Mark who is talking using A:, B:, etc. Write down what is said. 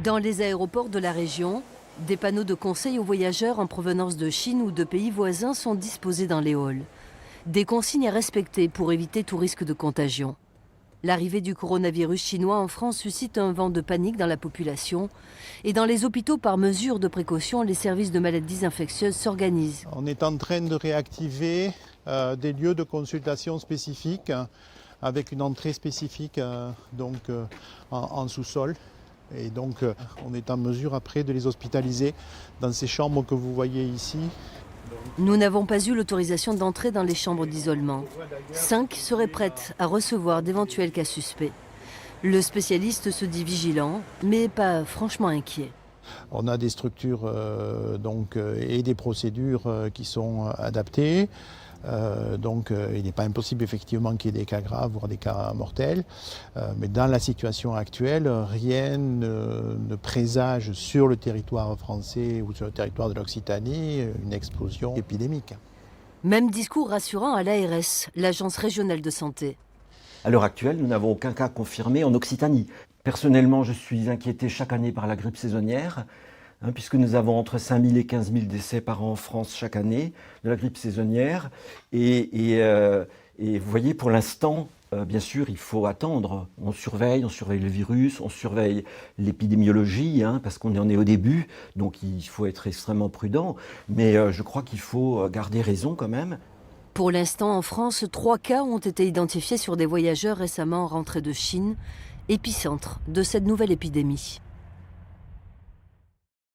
A: Dans les aéroports de la région, des panneaux de conseil aux voyageurs en provenance de Chine ou de pays voisins sont disposés dans les halls. Des consignes à respecter pour éviter tout risque de contagion. L'arrivée du coronavirus chinois en France suscite un vent de panique dans la population. Et dans les hôpitaux, par mesure de précaution, les services de maladies infectieuses s'organisent.
B: On est en train de réactiver des lieux de consultation spécifiques avec une entrée spécifique en sous-sol. Et donc on est en mesure après de les hospitaliser dans ces chambres que vous voyez ici.
A: Nous n'avons pas eu l'autorisation d'entrer dans les chambres d'isolement. 5 seraient prêtes à recevoir d'éventuels cas suspects. Le spécialiste se dit vigilant, mais pas franchement inquiet.
B: On a des structures et des procédures qui sont adaptées. Il n'est pas impossible effectivement qu'il y ait des cas graves, voire des cas mortels. Mais dans la situation actuelle, rien ne présage sur le territoire français ou sur le territoire de l'Occitanie une explosion épidémique.
A: Même discours rassurant à l'ARS, l'Agence régionale de santé.
C: À l'heure actuelle, nous n'avons aucun cas confirmé en Occitanie. Personnellement, je suis inquiété chaque année par la grippe saisonnière, puisque nous avons entre 5 000 et 15 000 décès par an en France chaque année de la grippe saisonnière. Et vous voyez, pour l'instant, bien sûr, il faut attendre. On surveille le virus, on surveille l'épidémiologie, parce qu'on en est au début, donc il faut être extrêmement prudent. Mais je crois qu'il faut garder raison quand même.
A: Pour l'instant, en France, 3 cas ont été identifiés sur des voyageurs récemment rentrés de Chine, épicentre de cette nouvelle épidémie.